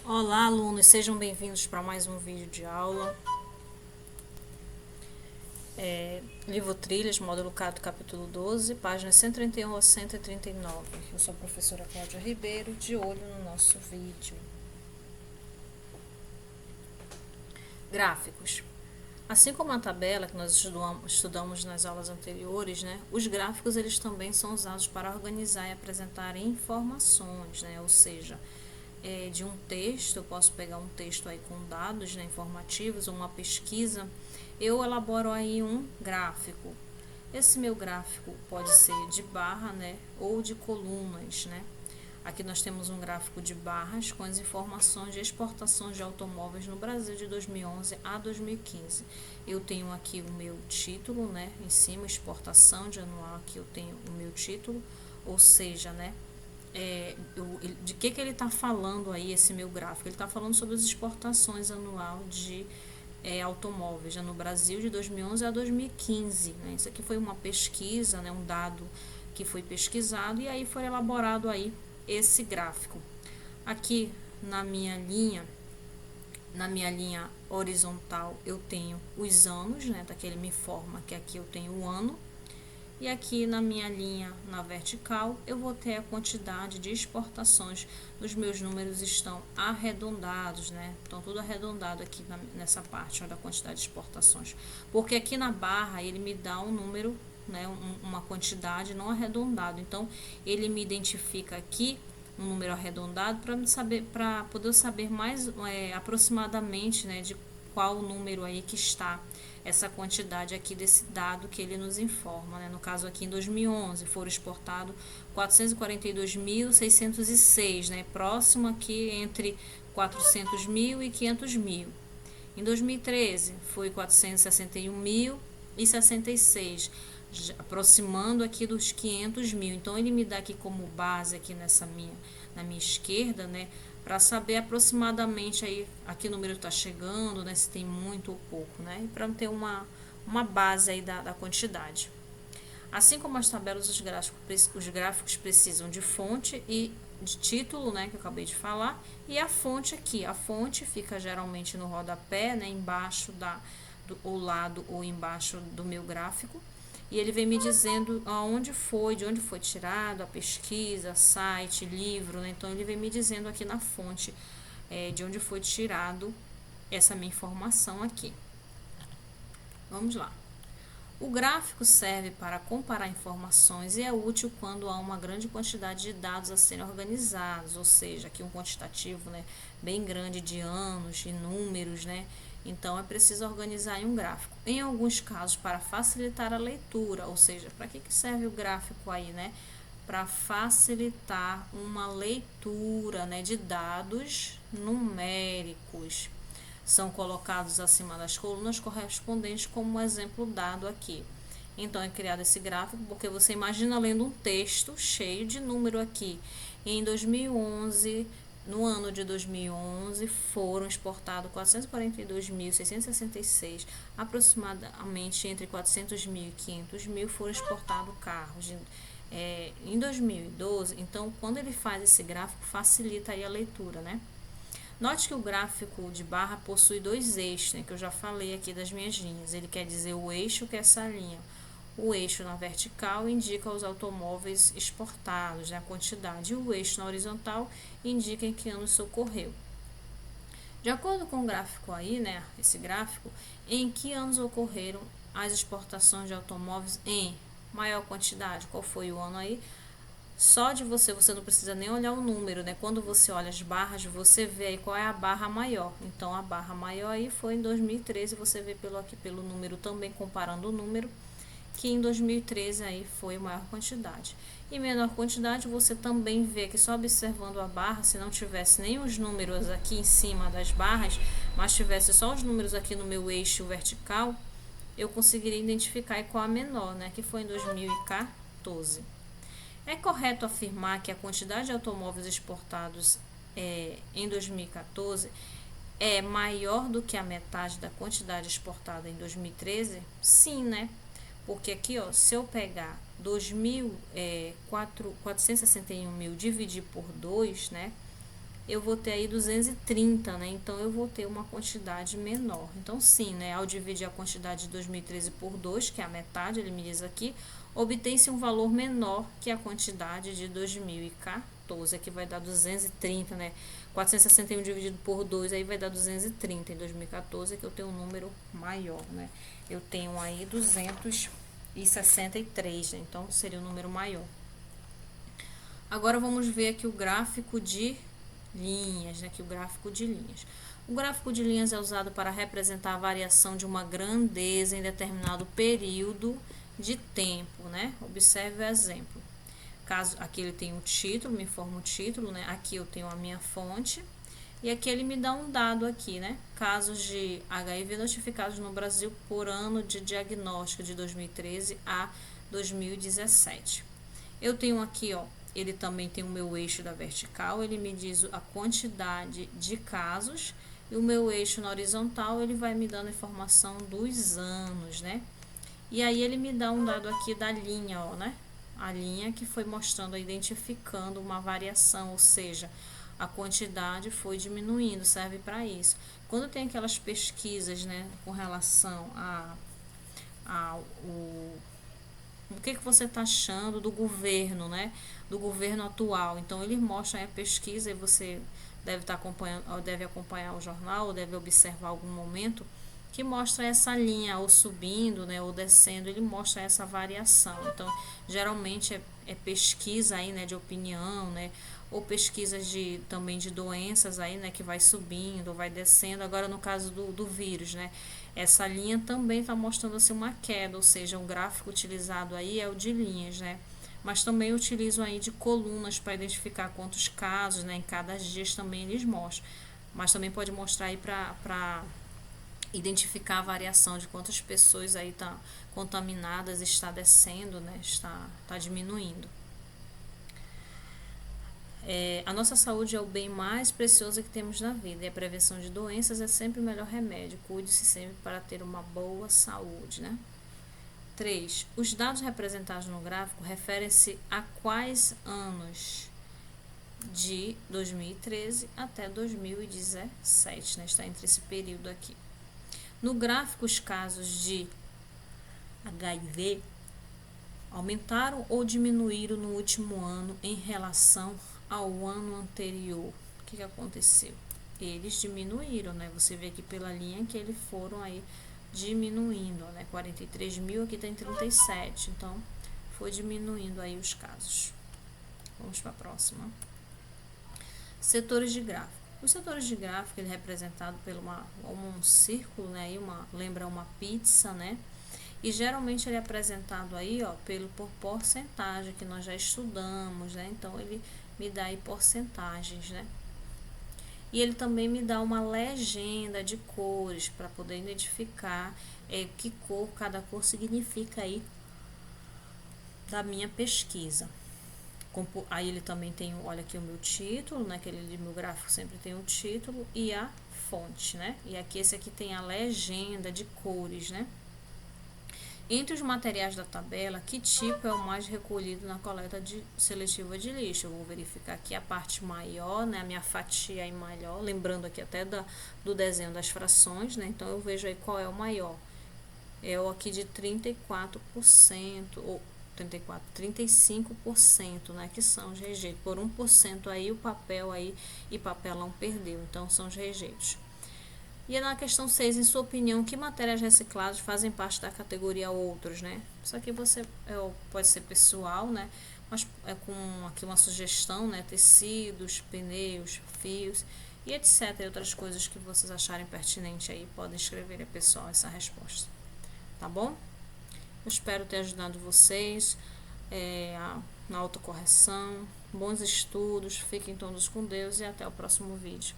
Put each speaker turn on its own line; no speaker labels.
Olá, alunos, sejam bem-vindos para mais um vídeo de aula. Livro Trilhas, módulo 4, capítulo 12, páginas 131 a 139. Eu sou a professora Cláudia Ribeiro, de olho no nosso vídeo. Gráficos. Assim como a tabela que nós estudamos nas aulas anteriores, né, os gráficos eles também são usados para organizar e apresentar informações, né, ou seja, de um texto, eu posso pegar um texto aí com dados, né, informativos, ou uma pesquisa, eu elaboro aí um gráfico. Esse meu gráfico pode ser de barra, né, ou de colunas, né. Aqui nós temos um gráfico de barras com as informações de exportações de automóveis no Brasil de 2011 a 2015. Eu tenho aqui o meu título, né, em cima, exportação de anual, aqui eu tenho o meu título, ou seja, né, de que ele está falando aí, esse meu gráfico? Ele está falando sobre as exportações anual de automóveis, né, no Brasil de 2011 a 2015. Né? Isso aqui foi uma pesquisa, né, um dado que foi pesquisado e aí foi elaborado aí esse gráfico. Aqui na minha linha horizontal eu tenho os anos, né, daquele me forma que aqui eu tenho o ano. E aqui na minha linha, na vertical, eu vou ter a quantidade de exportações. Os meus números estão arredondados, né? Estão tudo arredondado aqui nessa parte, onde a quantidade de exportações. Porque aqui na barra, ele me dá um número, né? Uma quantidade não arredondado. Então, ele me identifica aqui um número arredondado para poder saber mais aproximadamente, né? De qual número aí que está essa quantidade aqui desse dado que ele nos informa, né? No caso aqui em 2011 foram exportados 442.606, né? Próximo aqui entre 400 mil e 500 mil. Em 2013 foi 461.066, aproximando aqui dos 500 mil. Então ele me dá aqui como base aqui na minha esquerda, né? Para saber aproximadamente aí a que número está chegando, né? Se tem muito ou pouco, né? E para ter uma base aí da quantidade. Assim como as tabelas, os gráficos precisam de fonte e de título, né, que eu acabei de falar, e a fonte aqui. A fonte fica geralmente no rodapé, né, embaixo do lado ou embaixo do meu gráfico. E ele vem me dizendo aonde foi, de onde foi tirado, a pesquisa, site, livro, né? Então ele vem me dizendo aqui na fonte de onde foi tirado essa minha informação aqui. Vamos lá. O gráfico serve para comparar informações e é útil quando há uma grande quantidade de dados a serem organizados, ou seja, aqui um quantitativo, né, bem grande de anos e números, né? Então é preciso organizar em um gráfico. Em alguns casos, para facilitar a leitura, ou seja, para que serve o gráfico aí, né? Para facilitar uma leitura, né, de dados numéricos são colocados acima das colunas correspondentes, como o exemplo dado aqui. Então, é criado esse gráfico porque você imagina lendo um texto cheio de número aqui. Em 2011, no ano de 2011, foram exportados 442.666, aproximadamente entre 400 mil e 500 mil foram exportados carros. Em 2012, então, quando ele faz esse gráfico, facilita aí a leitura, né? Note que o gráfico de barra possui dois eixos, né, que eu já falei aqui das minhas linhas. Ele quer dizer o eixo que é essa linha. O eixo na vertical indica os automóveis exportados, né, a quantidade. E o eixo na horizontal indica em que ano isso ocorreu. De acordo com o gráfico aí, né, esse gráfico, em que anos ocorreram as exportações de automóveis em maior quantidade? Qual foi o ano aí? Só de você não precisa nem olhar o número, né? Quando você olha as barras, você vê aí qual é a barra maior. Então, a barra maior aí foi em 2013, você vê pelo número também, comparando o número, que em 2013 aí foi a maior quantidade. E menor quantidade, você também vê que só observando a barra, se não tivesse nem os números aqui em cima das barras, mas tivesse só os números aqui no meu eixo vertical, eu conseguiria identificar qual a menor, né? Que foi em 2014. É correto afirmar que a quantidade de automóveis exportados em 2014 é maior do que a metade da quantidade exportada em 2013? Sim, né? Porque aqui, ó, se eu pegar 461 mil dividir por 2, né? eu vou ter aí 230, né? Então, eu vou ter uma quantidade menor. Então, sim, né? Ao dividir a quantidade de 2013 por 2, que é a metade, ele me diz aqui, obtém-se um valor menor que a quantidade de 2014, que vai dar 230, né? 461 dividido por 2, aí vai dar 230. Em 2014, que eu tenho um número maior, né? Eu tenho aí 263, né? Então, seria um número maior. Agora, vamos ver aqui o gráfico de linhas, né? Aqui o gráfico de linhas. O gráfico de linhas é usado para representar a variação de uma grandeza em determinado período de tempo, né? Observe o exemplo. Caso aqui ele tem o título, me informa o título, né? Aqui eu tenho a minha fonte e aqui ele me dá um dado aqui, né? Casos de HIV notificados no Brasil por ano de diagnóstico de 2013 a 2017. Eu tenho aqui, ó, ele também tem o meu eixo da vertical, ele me diz a quantidade de casos, e o meu eixo na horizontal, ele vai me dando a informação dos anos, né? E aí ele me dá um dado aqui da linha, ó, né? A linha que foi mostrando, identificando uma variação, ou seja, a quantidade foi diminuindo, serve para isso. Quando tem aquelas pesquisas, né, com relação o que você está achando do governo, né? Do governo atual. Então, ele mostra aí a pesquisa e você deve estar acompanhando, ou deve acompanhar o jornal, ou deve observar algum momento que mostra essa linha ou subindo, né, ou descendo, ele mostra essa variação. Então, geralmente é pesquisa aí, né, de opinião, né, ou pesquisas de também de doenças aí, né, que vai subindo, ou vai descendo. Agora, no caso do vírus, né, essa linha também está mostrando assim uma queda, ou seja, um gráfico utilizado aí é o de linhas, né? Mas também utilizo aí de colunas para identificar quantos casos, né? Em cada dia também eles mostram. Mas também pode mostrar aí para identificar a variação de quantas pessoas aí estão contaminadas, está descendo, né? Está diminuindo. A nossa saúde é o bem mais precioso que temos na vida e a prevenção de doenças é sempre o melhor remédio. Cuide-se sempre para ter uma boa saúde, né? 3. Os dados representados no gráfico referem-se a quais anos? De 2013 até 2017, né? Está entre esse período aqui. No gráfico, os casos de HIV aumentaram ou diminuíram no último ano em relação ao ano anterior. O que aconteceu? Eles diminuíram, né? Você vê aqui pela linha que eles foram aí diminuindo, né? 43 mil, aqui tem 37. Então, foi diminuindo aí os casos. Vamos para a próxima. Setores de gráfico. Os setores de gráfico ele é representado por um círculo, né? Lembra uma pizza, né? E geralmente ele é apresentado aí, ó, por porcentagem, que nós já estudamos, né? Então, ele me dá aí porcentagens, né? E ele também me dá uma legenda de cores para poder identificar que cor cada cor significa aí da minha pesquisa. Aí ele também tem, olha aqui o meu título, né? Aquele meu gráfico sempre tem o título e a fonte, né? E aqui esse aqui tem a legenda de cores, né? Entre os materiais da tabela, que tipo é o mais recolhido na coleta seletiva de lixo? Eu vou verificar aqui a parte maior, né? A minha fatia aí maior, lembrando aqui até do desenho das frações, né? Então, eu vejo aí qual é o maior. É o aqui de 34%, ou 35%, né? Que são os rejeitos. Por 1% aí, o papel aí e papelão perdeu. Então, são os rejeitos. E na questão 6, em sua opinião, que matérias recicladas fazem parte da categoria outros, né? Isso aqui pode ser pessoal, né? Mas é com aqui uma sugestão, né? Tecidos, pneus, fios e etc. E outras coisas que vocês acharem pertinente aí, podem escrever aí, pessoal, essa resposta. Tá bom? Eu espero ter ajudado vocês na autocorreção. Bons estudos, fiquem todos com Deus e até o próximo vídeo.